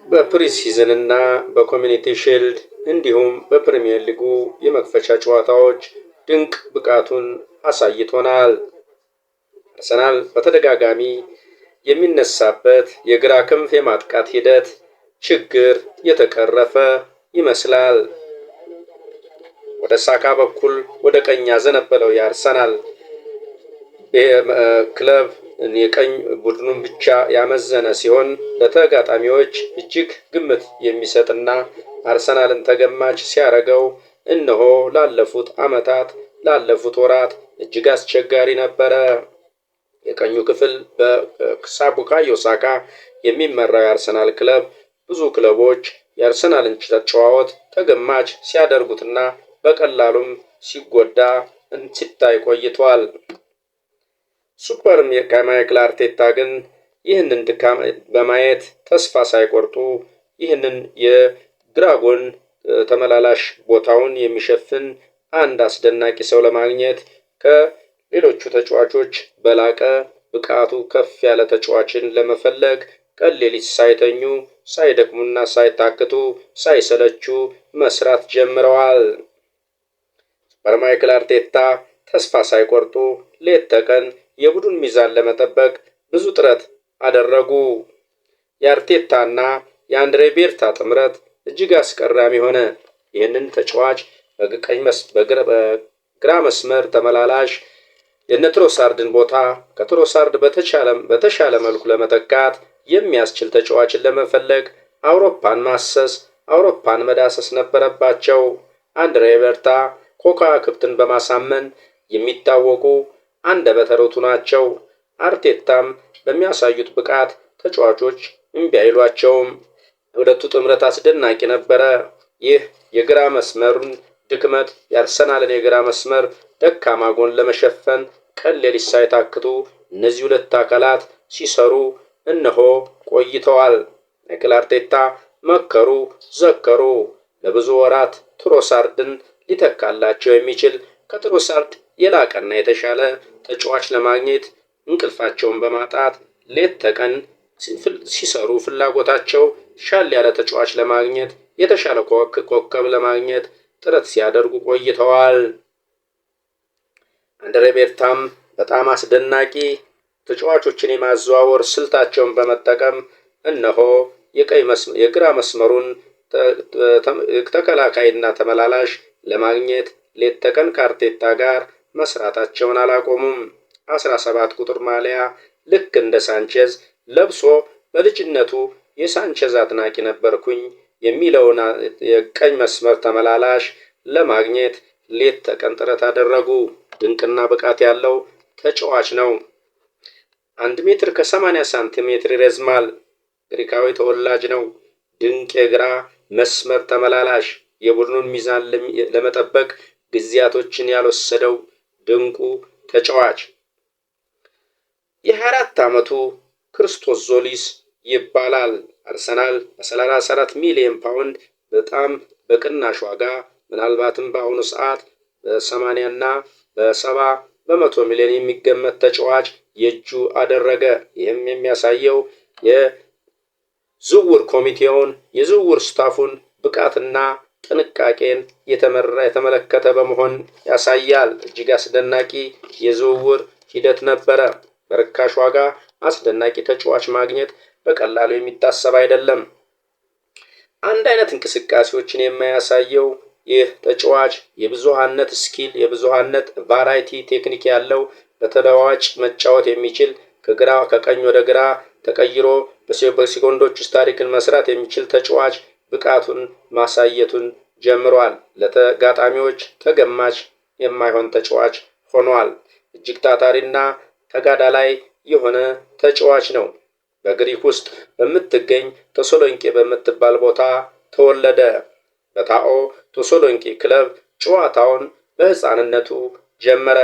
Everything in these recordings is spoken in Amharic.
በፕሪሲዝን እና በኮሚኒቲ ሺልድ እንዲሁም በፕሪሚየር ሊጉ የመክፈቻ ጨዋታዎች ድንቅ ብቃቱን አሳይቶናል። አርሰናል በተደጋጋሚ የሚነሳበት የግራ ክንፍ የማጥቃት ሂደት ችግር የተቀረፈ ይመስላል። ወደ ሳካ በኩል ወደ ቀኝ ያዘነበለው የአርሰናል ክለብ የቀኝ ቡድኑን ብቻ ያመዘነ ሲሆን ለተጋጣሚዎች እጅግ ግምት የሚሰጥና አርሰናልን ተገማች ሲያደርገው እነሆ ላለፉት ዓመታት ላለፉት ወራት እጅግ አስቸጋሪ ነበረ። የቀኙ ክፍል በቡካዮ ሳካ የሚመራው የአርሰናል ክለብ ብዙ ክለቦች የአርሰናልን ጨዋወት ተገማች ሲያደርጉትና በቀላሉም ሲጎዳ ሲታይ ቆይቷል። ሱፐር ማይክል አርቴታ ግን ይህንን ድካም በማየት ተስፋ ሳይቆርጡ ይህንን የግራ ጎን ተመላላሽ ቦታውን የሚሸፍን አንድ አስደናቂ ሰው ለማግኘት ከሌሎቹ ተጫዋቾች በላቀ ብቃቱ ከፍ ያለ ተጫዋችን ለመፈለግ ቀን ሌሊት ሳይተኙ ሳይደክሙና ሳይታክቱ ሳይሰለቹ መስራት ጀምረዋል። ሱፐር ማይክል አርቴታ ተስፋ ሳይቆርጡ ሌት ተቀን የቡድን ሚዛን ለመጠበቅ ብዙ ጥረት አደረጉ። የአርቴታና የአንድሬ ቤርታ ጥምረት እጅግ አስገራሚ ሆነ። ይህንን ተጫዋች በግራ መስመር ተመላላሽ የትሮሳርድን ቦታ ከትሮሳርድ በተሻለ መልኩ ለመተካት የሚያስችል ተጫዋችን ለመፈለግ አውሮፓን ማሰስ፣ አውሮፓን መዳሰስ ነበረባቸው። አንድሬ ቤርታ ከዋክብትን በማሳመን የሚታወቁ አንደበተ ርቱዕ ናቸው። አርቴታም በሚያሳዩት ብቃት ተጫዋቾች እምቢ አይሏቸውም። ሁለቱ ጥምረት አስደናቂ ነበረ። ይህ የግራ መስመሩን ድክመት የአርሰናልን የግራ መስመር ደካማ ጎን ለመሸፈን ቀን ሌሊት ሳይታክቱ እነዚህ ሁለት አካላት ሲሰሩ እነሆ ቆይተዋል። ማይክል አርቴታ መከሩ ዘከሩ። ለብዙ ወራት ትሮሳርድን ሊተካላቸው የሚችል ከትሮሳርድ የላቀና የተሻለ ተጫዋች ለማግኘት እንቅልፋቸውን በማጣት ሌት ተቀን ሲሰሩ ፍላጎታቸው ሻል ያለ ተጫዋች ለማግኘት የተሻለ ኮከብ ለማግኘት ጥረት ሲያደርጉ ቆይተዋል። አንድሬ ቤርታም በጣም አስደናቂ ተጫዋቾችን የማዘዋወር ስልታቸውን በመጠቀም እነሆ የግራ መስመሩን ተከላካይና ተመላላሽ ለማግኘት ሌት ተቀን ከአርቴታ ጋር መስራታቸውን አላቆሙም። 17 ቁጥር ማሊያ ልክ እንደ ሳንቼዝ ለብሶ በልጅነቱ የሳንቼዝ አድናቂ ነበርኩኝ የሚለውን የቀኝ መስመር ተመላላሽ ለማግኘት ሌት ተቀን ጥረት አደረጉ። ድንቅና ብቃት ያለው ተጫዋች ነው። 1 ሜትር ከ80 ሳንቲሜትር ይረዝማል። ግሪካዊ ተወላጅ ነው። ድንቅ የግራ መስመር ተመላላሽ፣ የቡድኑን ሚዛን ለመጠበቅ ጊዜያቶችን ያልወሰደው ድንቁ ተጫዋች የ24 ዓመቱ ክርስቶስ ዞሊስ ይባላል። አርሰናል በ34 ሚሊዮን ፓውንድ በጣም በቅናሽ ዋጋ ምናልባትም በአሁኑ ሰዓት በ80 እና በ70 በመቶ ሚሊዮን የሚገመት ተጫዋች የእጁ አደረገ። ይህም የሚያሳየው የዝውውር ኮሚቴውን የዝውውር ስታፉን ብቃትና ጥንቃቄን የተመለከተ በመሆን ያሳያል። እጅግ አስደናቂ የዝውውር ሂደት ነበረ። በርካሽ ዋጋ አስደናቂ ተጫዋች ማግኘት በቀላሉ የሚታሰብ አይደለም። አንድ አይነት እንቅስቃሴዎችን የማያሳየው ይህ ተጫዋች የብዙሃነት ስኪል የብዙሃነት ቫራይቲ ቴክኒክ ያለው በተለዋዋጭ መጫወት የሚችል ከቀኝ ወደ ግራ ተቀይሮ በሴኮንዶች ውስጥ ታሪክን መስራት የሚችል ተጫዋች ብቃቱን ማሳየቱን ጀምሯል። ለተጋጣሚዎች ተገማች የማይሆን ተጫዋች ሆኗል። እጅግ ታታሪና ተጋዳላይ የሆነ ተጫዋች ነው። በግሪክ ውስጥ በምትገኝ ተሰሎንቄ በምትባል ቦታ ተወለደ። በታኦ ተሰሎንቄ ክለብ ጨዋታውን በሕፃንነቱ ጀመረ።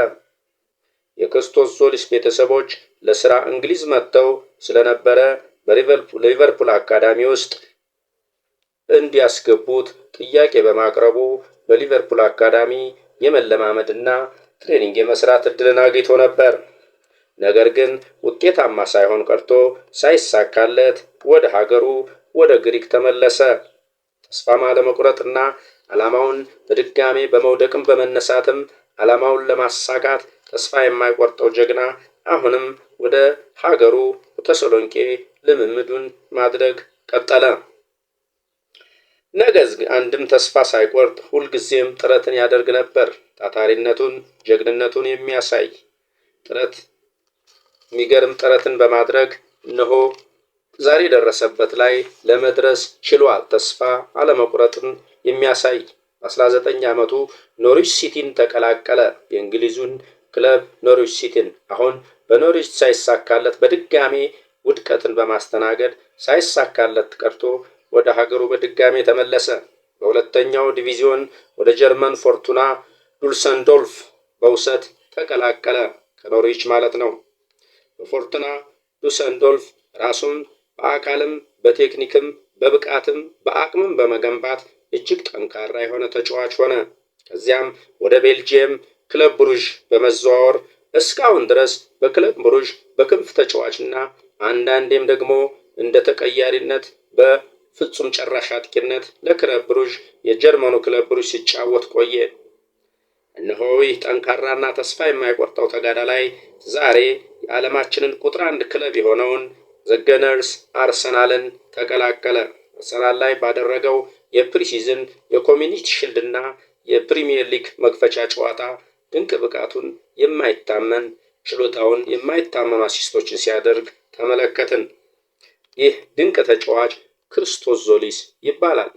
የክርስቶስ ዞሊስ ቤተሰቦች ለስራ እንግሊዝ መጥተው ስለነበረ በሊቨርፑል አካዳሚ ውስጥ እንዲያስገቡት ጥያቄ በማቅረቡ በሊቨርፑል አካዳሚ የመለማመድና ትሬኒንግ የመስራት እድልን አግኝቶ ነበር። ነገር ግን ውጤታማ ሳይሆን ቀርቶ ሳይሳካለት ወደ ሀገሩ ወደ ግሪክ ተመለሰ። ተስፋ አለመቁረጥና ዓላማውን በድጋሜ በመውደቅም በመነሳትም ዓላማውን ለማሳካት ተስፋ የማይቆርጠው ጀግና አሁንም ወደ ሀገሩ ተሰሎንቄ ልምምዱን ማድረግ ቀጠለ። ነገዝ አንድም ተስፋ ሳይቆርጥ ሁልጊዜም ጥረትን ያደርግ ነበር። ታታሪነቱን፣ ጀግንነቱን የሚያሳይ የሚገርም ጥረትን በማድረግ እነሆ ዛሬ ደረሰበት ላይ ለመድረስ ችሏል። ተስፋ አለመቁረጥን የሚያሳይ በ19 ዓመቱ ኖሪች ሲቲን ተቀላቀለ። የእንግሊዙን ክለብ ኖሪች ሲቲን። አሁን በኖሪች ሳይሳካለት በድጋሜ ውድቀትን በማስተናገድ ሳይሳካለት ቀርቶ ወደ ሀገሩ በድጋሜ ተመለሰ። በሁለተኛው ዲቪዚዮን ወደ ጀርመን ፎርቱና ዱሰንዶልፍ በውሰት ተቀላቀለ። ከኖሪች ማለት ነው። በፎርቱና ዱሰንዶልፍ ራሱን በአካልም በቴክኒክም በብቃትም በአቅምም በመገንባት እጅግ ጠንካራ የሆነ ተጫዋች ሆነ። ከዚያም ወደ ቤልጂየም ክለብ ብሩዥ በመዘዋወር እስካሁን ድረስ በክለብ ብሩዥ በክንፍ ተጫዋችና አንዳንዴም ደግሞ እንደ ተቀያሪነት በፍጹም ጨራሽ አጥቂነት ለክለብ ብሩዥ የጀርመኑ ክለብ ብሩዥ ሲጫወት ቆየ። እነሆ ይህ ጠንካራና ተስፋ የማይቆርጠው ተጋዳላይ ዛሬ የዓለማችንን ቁጥር 1 ክለብ የሆነውን ዘገነርስ አርሰናልን ተቀላቀለ። አርሰናል ላይ ባደረገው የፕሪሲዝን የኮሚኒቲ ሺልድና የፕሪሚየር ሊግ መክፈቻ ጨዋታ ድንቅ ብቃቱን የማይታመን ችሎታውን የማይታመኑ አሲስቶችን ሲያደርግ ተመለከትን። ይህ ድንቅ ተጫዋች ክርስቶስ ዞሊስ ይባላል።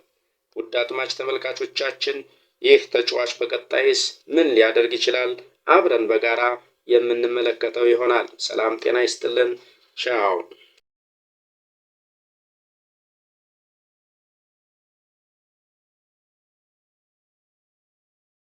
ውድ አድማጭ ተመልካቾቻችን ይህ ተጫዋች በቀጣይስ ምን ሊያደርግ ይችላል? አብረን በጋራ የምንመለከተው ይሆናል። ሰላም ጤና ይስጥልን። ቻው